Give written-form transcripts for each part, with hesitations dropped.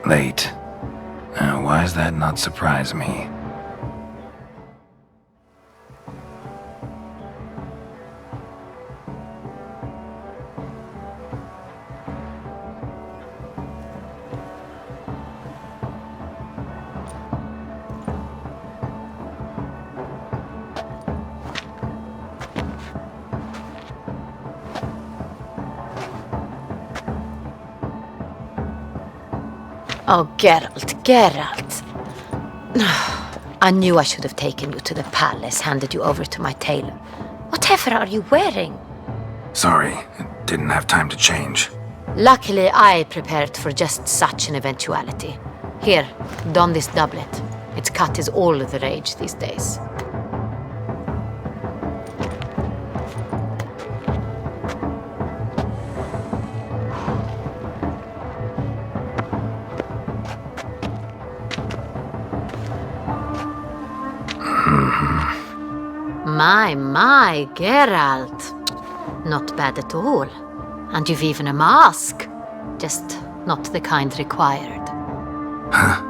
Late. Why does that not surprise me? Oh, Geralt. I knew I should have taken you to the palace, handed you over to my tailor. Whatever are you wearing? Sorry, didn't have time to change. Luckily, I prepared for just such an eventuality. Here, don this doublet. Its cut is all the rage these days. My, Geralt. Not bad at all. And you've even a mask. Just not the kind required. Huh?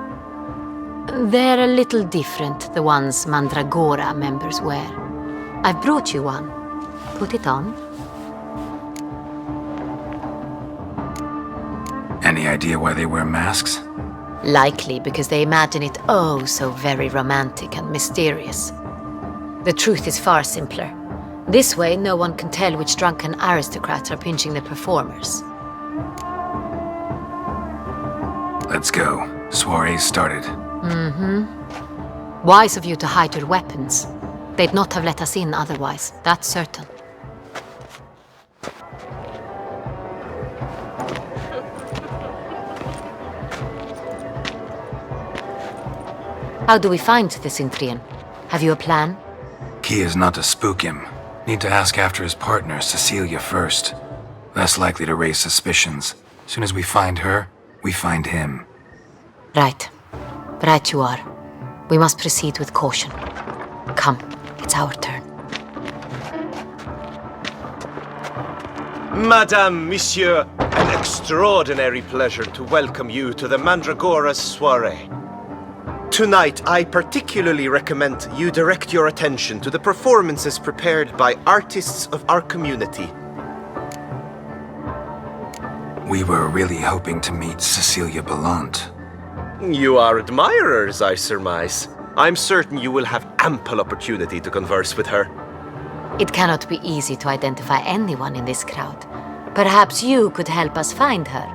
They're a little different, the ones Mandragora members wear. I've brought you one. Put it on. Any idea why they wear masks? Likely because they imagine it oh so very romantic and mysterious. The truth is far simpler. This way, no one can tell which drunken aristocrats are pinching the performers. Let's go. Soiree's started. Wise of you to hide your weapons. They'd not have let us in otherwise, that's certain. How do we find the Cintrian? Have you a plan? Key is not to spook him. Need to ask after his partner, Cecilia, first. Less likely to raise suspicions. Soon as we find her, we find him. Right. Right you are. We must proceed with caution. Come, it's our turn. Madame, Monsieur, an extraordinary pleasure to welcome you to the Mandragora's soirée. Tonight, I particularly recommend you direct your attention to the performances prepared by artists of our community. We were really hoping to meet Cecilia Bellante. You are admirers, I surmise. I'm certain you will have ample opportunity to converse with her. It cannot be easy to identify anyone in this crowd. Perhaps you could help us find her.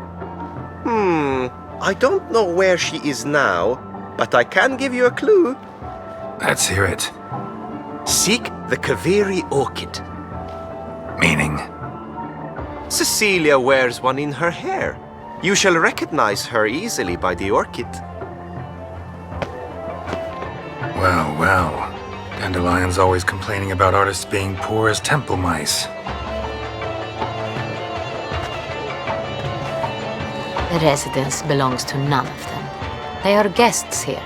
I don't know where she is now, but I can give you a clue. Let's hear it. Seek the Kaveri orchid. Meaning? Cecilia wears one in her hair. You shall recognize her easily by the orchid. Well, well. Dandelion's always complaining about artists being poor as temple mice. The residence belongs to none of them. They are guests here.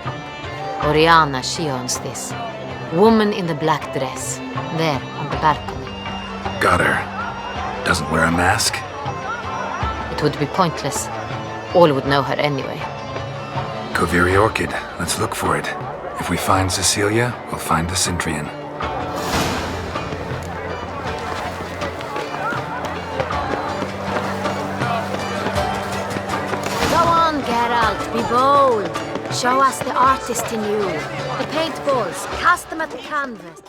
Oriana, she owns this. Woman in the black dress. There, on the balcony. Got her. Doesn't wear a mask? It would be pointless. All would know her anyway. Kaveri orchid. Let's look for it. If we find Cecilia, we'll find the Cintrian. Go on, Geralt, be bold. Show us the artist in you. The paintballs, cast them at the canvas.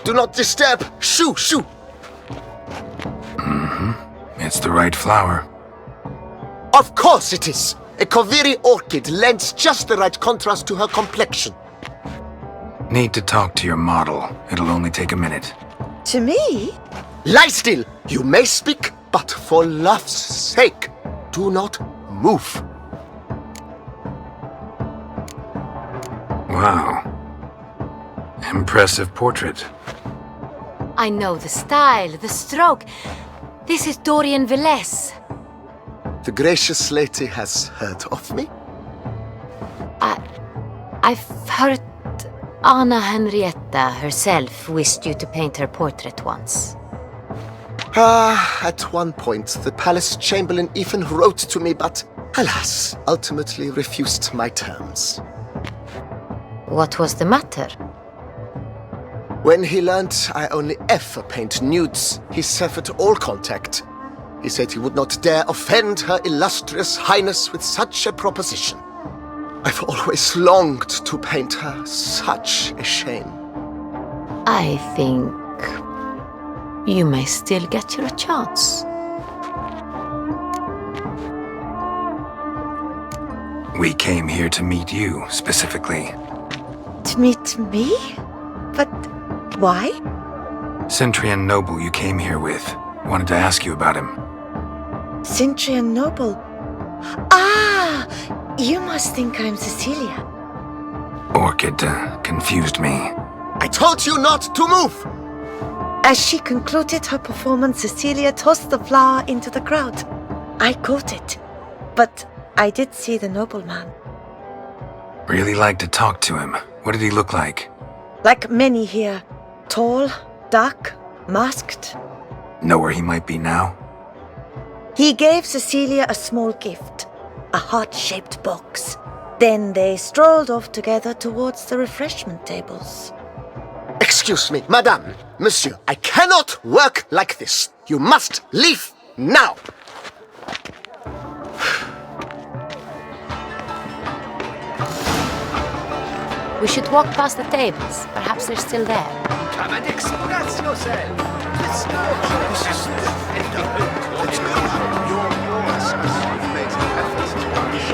Do not disturb! Shoo! Shoo! It's the right flower. Of course it is! A Kaveri orchid lends just the right contrast to her complexion. Need to talk to your model. It'll only take a minute. To me? Lie still! You may speak, but for love's sake, do not move. Wow. Impressive portrait. I know the style, the stroke. This is Dorian Velez. I've heard Anna Henrietta herself wished you to paint her portrait once. At one point, the palace chamberlain even wrote to me, but alas, ultimately refused my terms. What was the matter? When he learned I only ever paint nudes, he severed all contact. He said he would not dare offend her illustrious highness with such a proposition. I've always longed to paint her. Such a shame. I think you may still get your chance. We came here to meet you, specifically. To meet me? But why? Cintrian noble you came here with. Wanted to ask you about him. Cintrian noble. Ah! You must think I'm Cecilia. Orchid confused me. I told you not to move! As she concluded her performance, Cecilia tossed the flower into the crowd. I caught it, but I did see the nobleman. Really like to talk to him. What did he look like? Like many here. Tall, dark, masked. Know where he might be now? He gave Cecilia a small gift, a heart-shaped box. Then they strolled off together towards the refreshment tables. Excuse me, madame, monsieur, I cannot work like this. You must leave now. We should walk past the tables. Perhaps they're still there. Come and express yourself.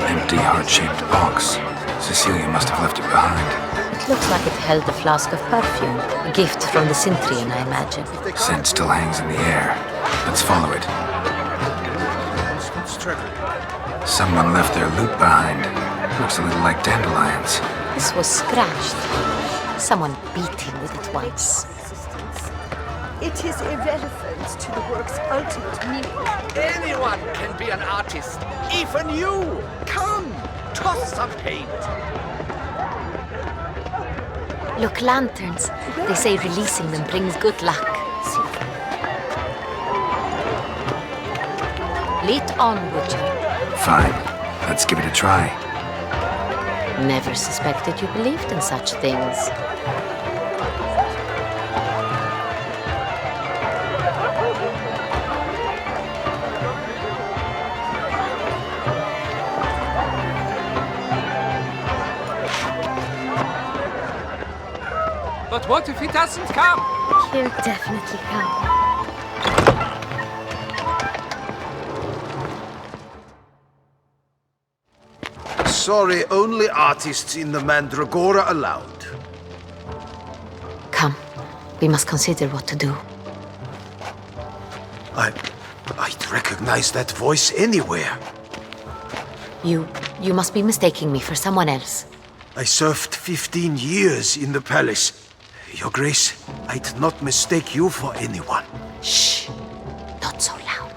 Empty, heart-shaped box. Cecilia must have left it behind. It looks like it held a flask of perfume. A gift from the Cintrian, I imagine. Scent still hangs in the air. Let's follow it. Someone left their loot behind. Looks a little like dandelions. This was scratched. Someone beat him with it once. It is irrelevant to the work's ultimate meaning. Anyone can be an artist, even you. Come, toss some paint. Look, lanterns. They say releasing them brings good luck. Lead on, Butcher. Fine. Let's give it a try. Never suspected you believed in such things. But what if he doesn't come? He'll definitely come. Sorry, only artists in the Mandragora allowed. Come. We must consider what to do. I'd recognize that voice anywhere. You must be mistaking me for someone else. I served 15 years in the palace. Your Grace, I'd not mistake you for anyone. Shh. Not so loud.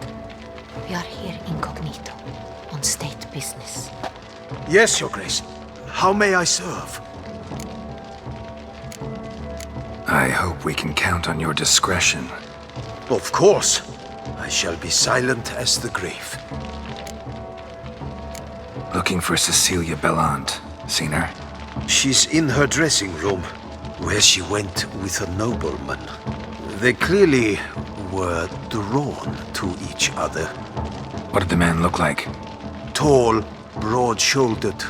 We are here incognito, on state business. Yes, Your Grace. How may I serve? I hope we can count on your discretion. Of course. I shall be silent as the grave. Looking for Cecilia Bellante. Seen her? She's in her dressing room, where she went with a nobleman. They clearly were drawn to each other. What did the man look like? Tall, broad-shouldered,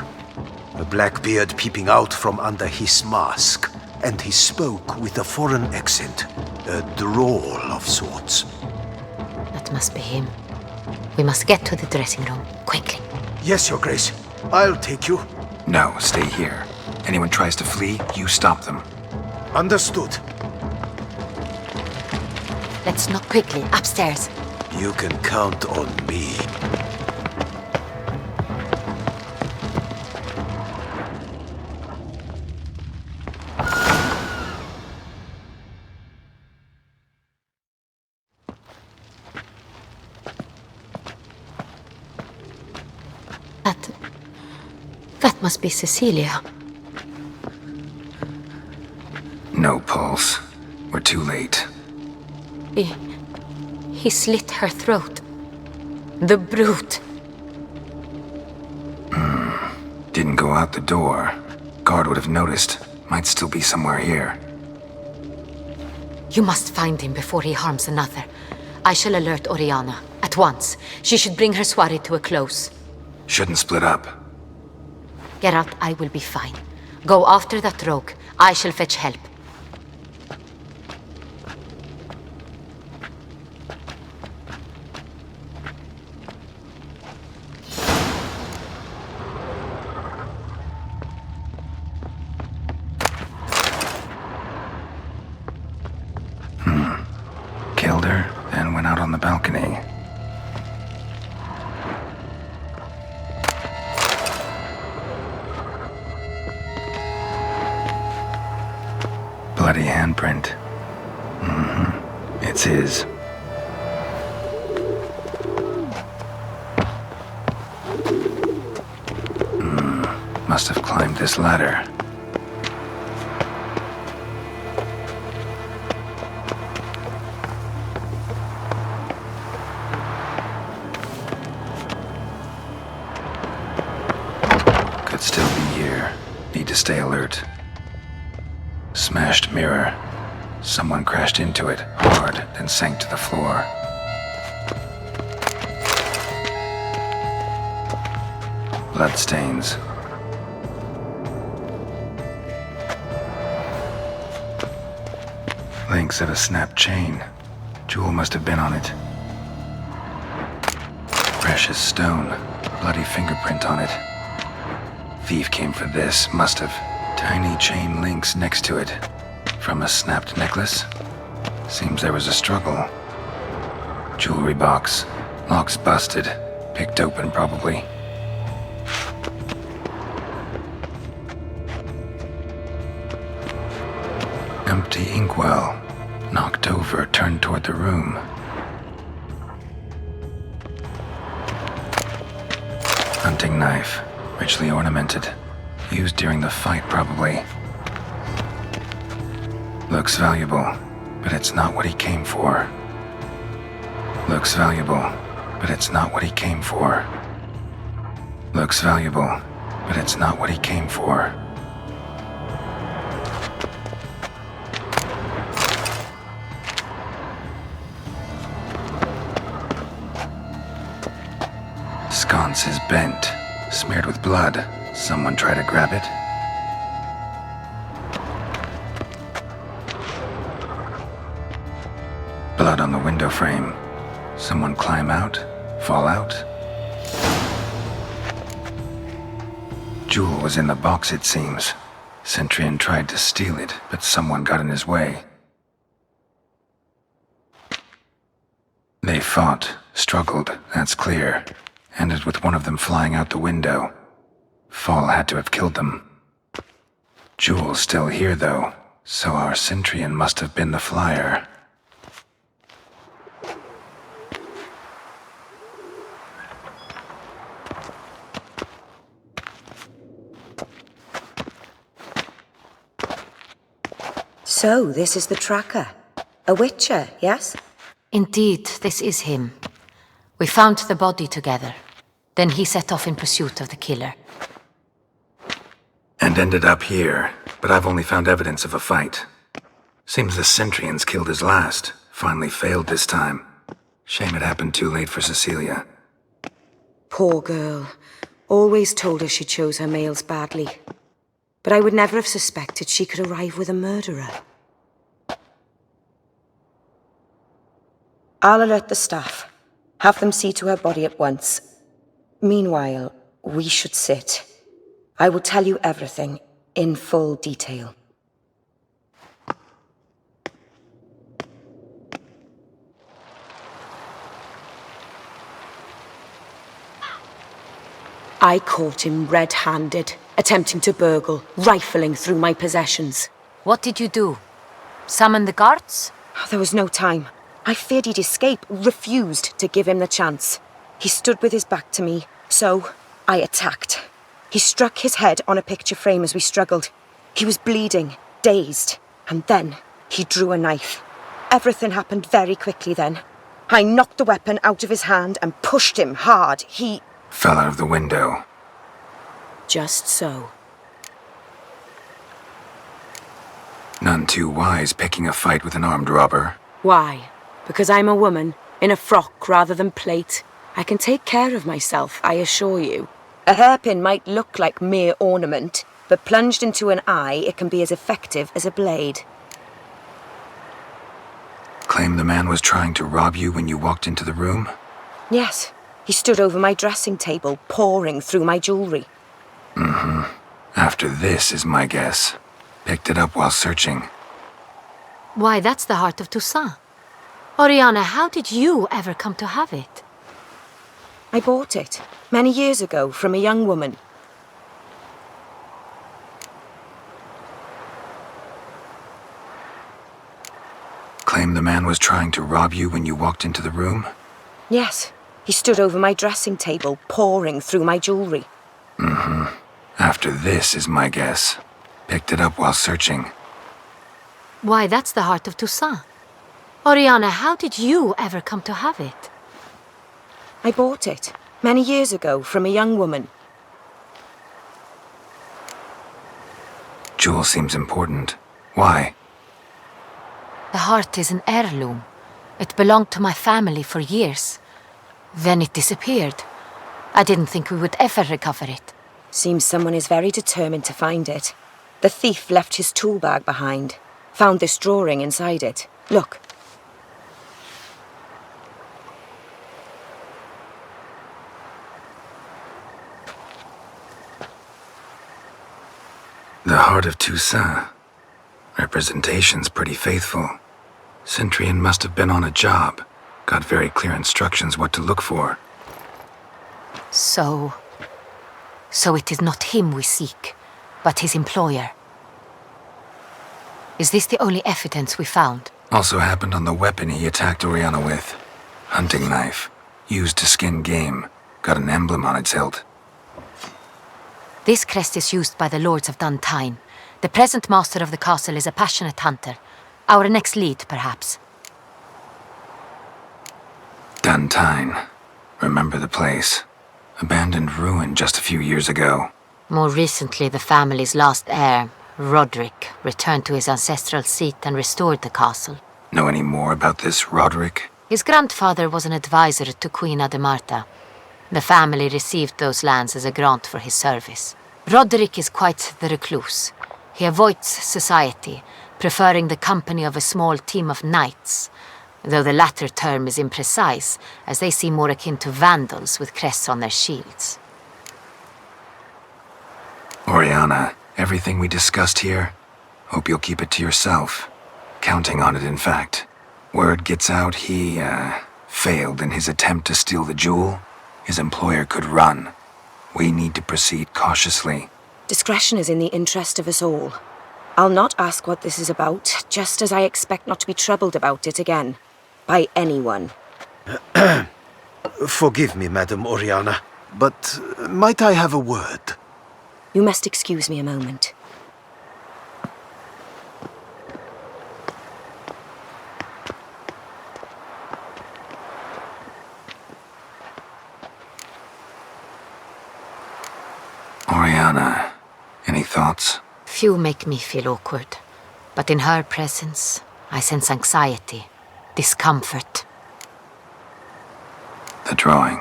a black beard peeping out from under his mask, and he spoke with a foreign accent, a drawl of sorts. That must be him. We must get to the dressing room, quickly. Yes, Your Grace. I'll take you. No, stay here. Anyone tries to flee, you stop them. Understood. Let's knock quickly, upstairs. You can count on me. That must be Cecilia. No pulse. We're too late. He slit her throat. The brute. Didn't go out the door. Guard would have noticed. Might still be somewhere here. You must find him before he harms another. I shall alert Oriana. At once. She should bring her soirée to a close. Shouldn't split up. Geralt, I will be fine. Go after that rogue. I shall fetch help. Killed her, then went out on the balcony. Bloody handprint. It's his. Must have climbed this ladder. Could still be here. Need to stay alert. Smashed mirror. Someone crashed into it hard, then sank to the floor. Bloodstains. Links of a snapped chain. Jewel must have been on it. Precious stone. Bloody fingerprint on it. Thief came for this, must have. Tiny chain links next to it. From a snapped necklace? Seems there was a struggle. Jewelry box. Lock's busted. Picked open, probably. Empty inkwell. Knocked over, turned toward the room. Hunting knife. Richly ornamented. Used during the fight, probably. Looks valuable, but it's not what he came for. Looks valuable, but it's not what he came for. Looks valuable, but it's not what he came for. Sconce is bent, smeared with blood. Someone try to grab it? Blood on the window frame. Someone climb out? Fall out? Jewel was in the box, it seems. Cintrian tried to steal it, but someone got in his way. They fought, struggled, that's clear. Ended with one of them flying out the window. Fall had to have killed them. Jewel's still here, though, so our Cintrian must have been the flyer. So, this is the tracker. A witcher, yes? Indeed, this is him. We found the body together. Then he set off in pursuit of the killer. And ended up here, but I've only found evidence of a fight. Seems the Cintrians killed his last. Finally failed this time. Shame it happened too late for Cecilia. Poor girl. Always told her she chose her males badly. But I would never have suspected she could arrive with a murderer. I'll alert the staff. Have them see to her body at once. Meanwhile, we should sit. I will tell you everything, in full detail. I caught him red-handed, attempting to burgle, rifling through my possessions. What did you do? Summon the guards? There was no time. I feared he'd escape, refused to give him the chance. He stood with his back to me, so I attacked. He struck his head on a picture frame as we struggled. He was bleeding, dazed. And then he drew a knife. Everything happened very quickly then. I knocked the weapon out of his hand and pushed him hard. He fell out of the window. Just so. None too wise picking a fight with an armed robber. Why? Because I'm a woman, in a frock rather than plate. I can take care of myself, I assure you. A hairpin might look like mere ornament, but plunged into an eye, it can be as effective as a blade. Claim the man was trying to rob you when you walked into the room? Yes. He stood over my dressing table, pouring through my jewelry. Mm-hmm. After this is my guess. Picked it up while searching. Why, that's the heart of Toussaint. Oriana, how did you ever come to have it? I bought it, many years ago, from a young woman. Claim the man was trying to rob you when you walked into the room? Yes. He stood over my dressing table, pouring through my jewelry. Mm-hmm. After this is my guess. Picked it up while searching. Why, that's the heart of Toussaint. Oriana, how did you ever come to have it? I bought it, many years ago, from a young woman. Jewel seems important. Why? The heart is an heirloom. It belonged to my family for years. Then it disappeared. I didn't think we would ever recover it. Seems someone is very determined to find it. The thief left his tool bag behind. Found this drawing inside it. Look. The heart of Toussaint. Representation's pretty faithful. Cintrian must have been on a job. Got very clear instructions what to look for. So it is not him we seek, but his employer. Is this the only evidence we found? Also happened on the weapon he attacked Oriana with. Hunting knife. Used to skin game. Got an emblem on its hilt. This crest is used by the lords of Duntine. The present master of the castle is a passionate hunter. Our next lead, perhaps. Duntine. Remember the place. Abandoned ruin just a few years ago. More recently, the family's last heir, Roderick, returned to his ancestral seat and restored the castle. Know any more about this Roderick? His grandfather was an advisor to Queen Ademarta. The family received those lands as a grant for his service. Roderick is quite the recluse. He avoids society, preferring the company of a small team of knights, though the latter term is imprecise, as they seem more akin to vandals with crests on their shields. Oriana, everything we discussed here, hope you'll keep it to yourself. Counting on it, in fact. Word gets out he, failed in his attempt to steal the jewel. His employer could run. We need to proceed cautiously. Discretion is in the interest of us all. I'll not ask what this is about, just as I expect not to be troubled about it again. By anyone. Forgive me, Madam Oriana, but might I have a word? You must excuse me a moment. Oriana, any thoughts? Few make me feel awkward, but in her presence, I sense anxiety, discomfort. The drawing.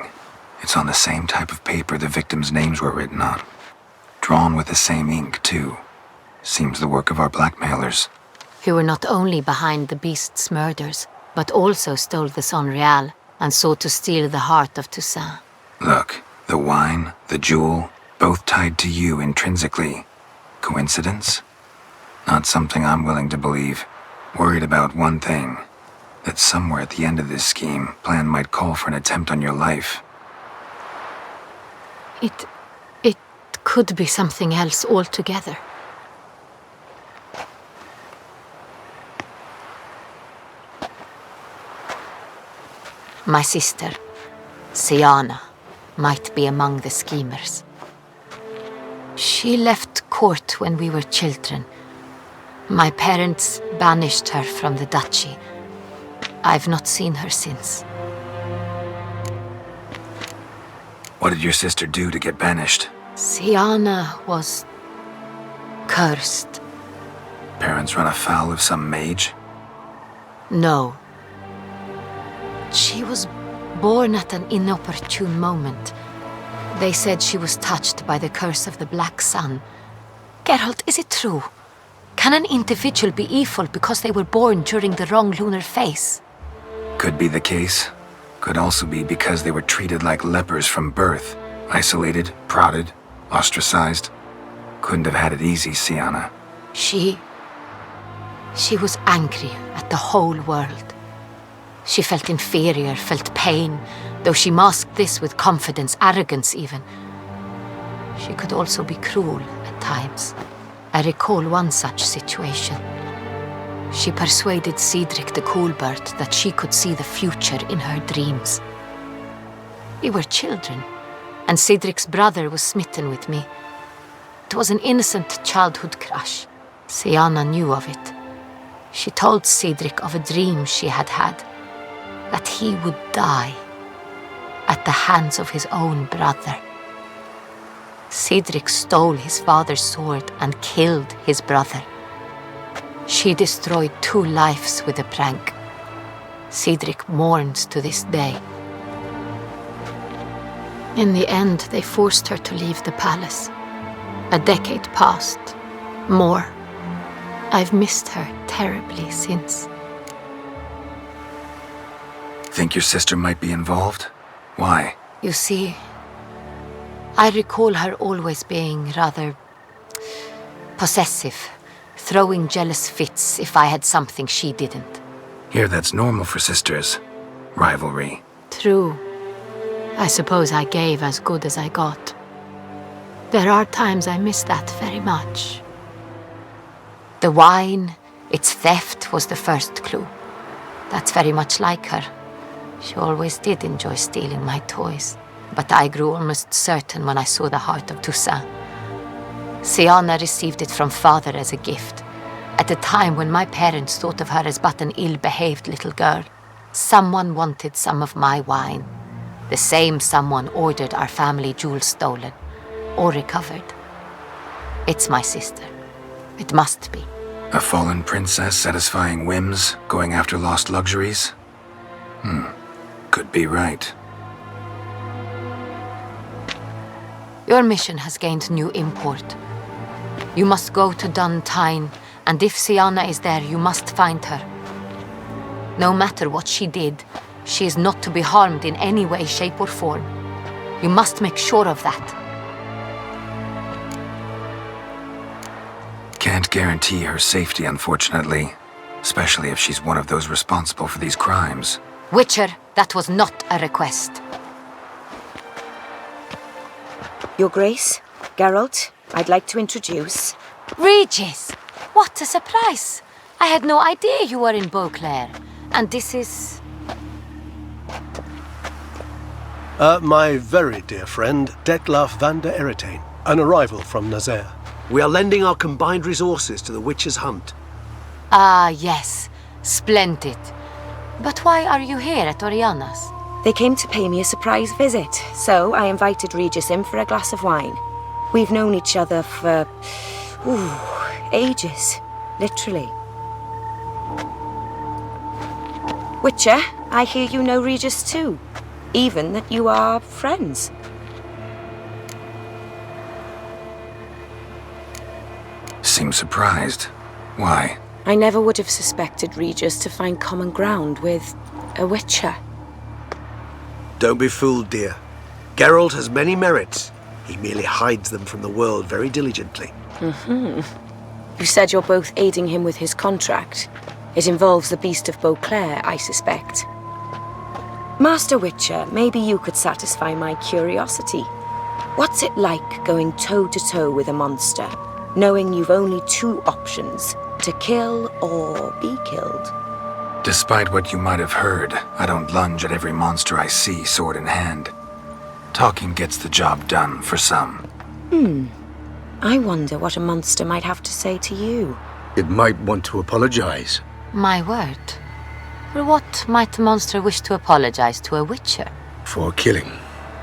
It's on the same type of paper the victims' names were written on. Drawn with the same ink, too. Seems the work of our blackmailers. Who were not only behind the beast's murders, but also stole the Son Real and sought to steal the heart of Toussaint. Look, the wine, the jewel, both tied to you intrinsically. Coincidence? Not something I'm willing to believe. Worried about one thing. That somewhere at the end of this scheme, plan might call for an attempt on your life. It could be something else altogether. My sister, Siana, might be among the schemers. She left court when we were children, My parents banished her from the duchy. I've not seen her since. What did your sister do to get banished? Siana was cursed. Parents run afoul of some mage? No. She was born at an inopportune moment. They said she was touched by the curse of the Black Sun. Geralt, is it true? Can an individual be evil because they were born during the wrong lunar phase? Could be the case. Could also be because they were treated like lepers from birth. Isolated, prodded, ostracized. Couldn't have had it easy, Siana. She was angry at the whole world. She felt inferior, felt pain, though she masked this with confidence, arrogance even. She could also be cruel at times. I recall one such situation. She persuaded Cedric the Coolbird that she could see the future in her dreams. We were children, and Cedric's brother was smitten with me. It was an innocent childhood crush. Siana knew of it. She told Cedric of a dream she had had, that he would die at the hands of his own brother. Cedric stole his father's sword and killed his brother. She destroyed 2 lives with a prank. Cedric mourns to this day. In the end, they forced her to leave the palace. A decade passed. More. I've missed her terribly since. Think your sister might be involved? Why? You see, I recall her always being rather possessive, throwing jealous fits if I had something she didn't. Here that's normal for sisters. Rivalry. True. I suppose I gave as good as I got. There are times I miss that very much. The wine, its theft, was the first clue. That's very much like her. She always did enjoy stealing my toys, but I grew almost certain when I saw the heart of Toussaint. Siana received it from father as a gift, at a time when my parents thought of her as but an ill-behaved little girl. Someone wanted some of my wine. The same someone ordered our family jewels stolen, or recovered. It's my sister. It must be. A fallen princess satisfying whims, going after lost luxuries? Could be right. Your mission has gained new import. You must go to Duntine, and if Siana is there, you must find her. No matter what she did, she is not to be harmed in any way, shape, or form. You must make sure of that. Can't guarantee her safety, unfortunately. Especially if she's one of those responsible for these crimes. Witcher, that was not a request. Your Grace, Geralt, I'd like to introduce... Regis! What a surprise! I had no idea you were in Beauclair. And this is... My very dear friend, Detlaf van der Eretain, an arrival from Nazaire. We are lending our combined resources to the witch's hunt. Ah, yes. Splendid. But why are you here at Oriana's? They came to pay me a surprise visit, so I invited Regis in for a glass of wine. We've known each other for... ages. Literally. Witcher, I hear you know Regis too. Even that you are friends. Seem surprised. Why? I never would have suspected Regis to find common ground with a witcher. Don't be fooled, dear. Geralt has many merits. He merely hides them from the world very diligently. You said you're both aiding him with his contract. It involves the Beast of Beauclair, I suspect. Master Witcher, maybe you could satisfy my curiosity. What's it like going toe-to-toe with a monster, knowing you've only 2 options, to kill or be killed? Despite what you might have heard, I don't lunge at every monster I see sword in hand. Talking gets the job done for some. I wonder what a monster might have to say to you. It might want to apologize. My word. For what might the monster wish to apologize to a witcher? For killing.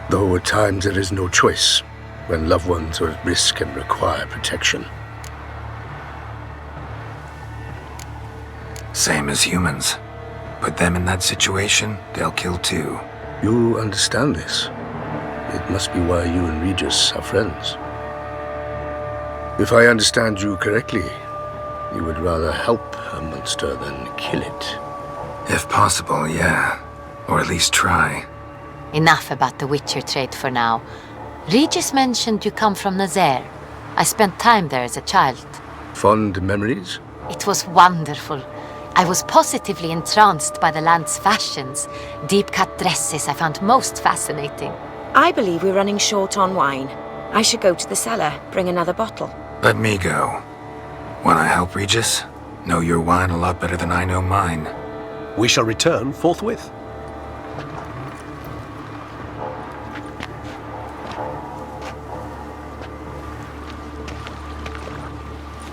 Though at times there is no choice, when loved ones are at risk and require protection. Same as humans. Put them in that situation, they'll kill too. You understand this. It must be why you and Regis are friends. If I understand you correctly, you would rather help a monster than kill it. If possible, yeah. Or at least try. Enough about the witcher trade for now. Regis mentioned you come from Nazaire. I spent time there as a child. Fond memories? It was wonderful. I was positively entranced by the land's fashions. Deep-cut dresses I found most fascinating. I believe we're running short on wine. I should go to the cellar, bring another bottle. Let me go. Wanna help, Regis? Know your wine a lot better than I know mine. We shall return forthwith.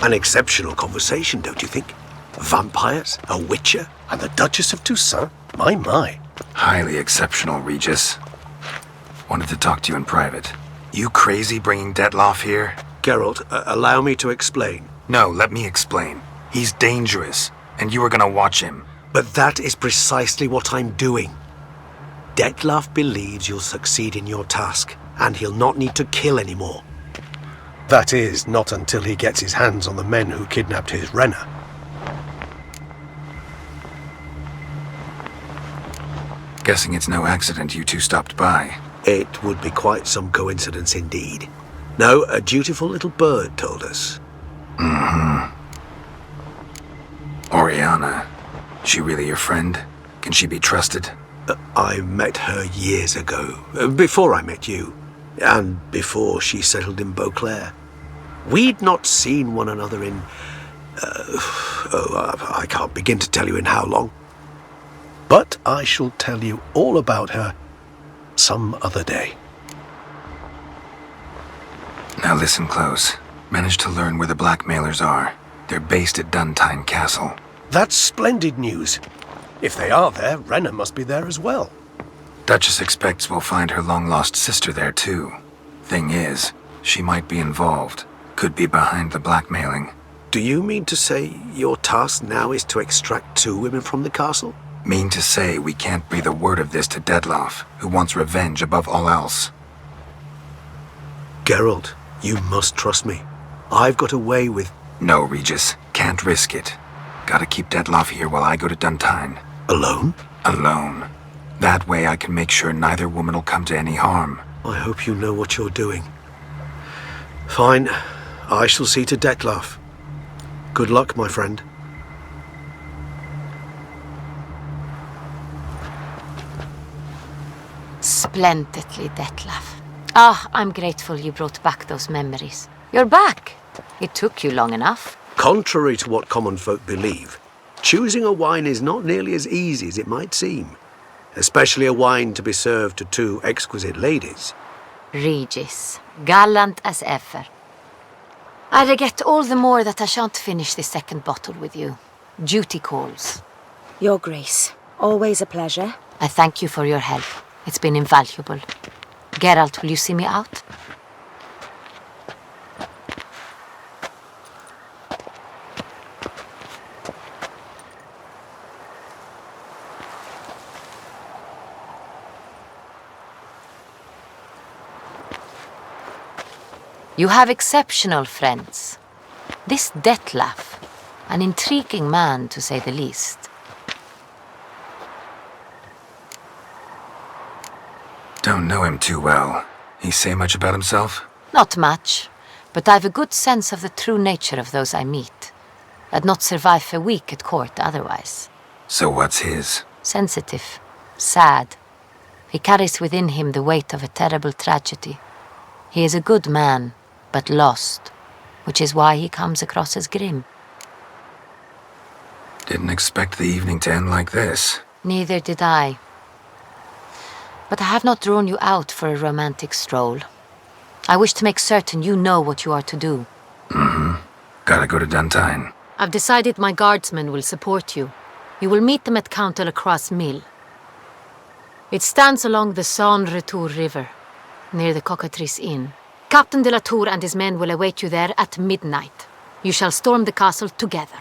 An exceptional conversation, don't you think? Vampires, a witcher, And the Duchess of Toussaint? My. Highly exceptional, Regis. Wanted to talk to you in private. You crazy bringing Detloff here? Geralt, allow me to explain. No, let me explain. He's dangerous, and you were gonna watch him. But that is precisely what I'm doing. Detloff believes you'll succeed in your task, and he'll not need to kill anymore. That is, not until he gets his hands on the men who kidnapped his Renna. Guessing it's no accident you two stopped by. It would be quite some coincidence indeed. No, a dutiful little bird told us. Mm-hmm. Oriana. She really your friend? Can she be trusted? I met her years ago, before I met you, and before she settled in Beauclair. We'd not seen one another in... I can't begin to tell you in how long. But I shall tell you all about her some other day. Now listen close. Managed to learn where the blackmailers are. They're based at Duntine Castle. That's splendid news. If they are there, Renna must be there as well. Duchess expects we'll find her long-lost sister there too. Thing is, she might be involved. Could be behind the blackmailing. Do you mean to say your task now is to extract 2 women from the castle? Mean to say we can't breathe a word of this to Detloff, who wants revenge above all else. Geralt, you must trust me. I've got away with... No, Regis. Can't risk it. Gotta keep Detloff here while I go to Duntine. Alone? Alone. That way I can make sure neither woman will come to any harm. I hope you know what you're doing. Fine. I shall see to Detloff. Good luck, my friend. Splendidly, Detloff. I'm grateful you brought back those memories. You're back. It took you long enough. Contrary to what common folk believe, choosing a wine is not nearly as easy as it might seem. Especially a wine to be served to 2 exquisite ladies. Regis, gallant as ever. I regret all the more that I shan't finish this second bottle with you. Duty calls. Your Grace, always a pleasure. I thank you for your help. It's been invaluable. Geralt, will you see me out? You have exceptional friends. This Detloff, an intriguing man to say the least. Don't know him too well. He say much about himself? Not much, but I've a good sense of the true nature of those I meet. I'd not survive a week at court otherwise. So what's his? Sensitive, sad. He carries within him the weight of a terrible tragedy. He is a good man, but lost, which is why he comes across as grim. Didn't expect the evening to end like this. Neither did I. But I have not drawn you out for a romantic stroll. I wish to make certain you know what you are to do. Mm-hmm. Gotta go to Duntine. I've decided my guardsmen will support you. You will meet them at Count de la Croix's mill. It stands along the Saône-Retour River, near the Cockatrice Inn. Captain de la Tour and his men will await you there at midnight. You shall storm the castle together.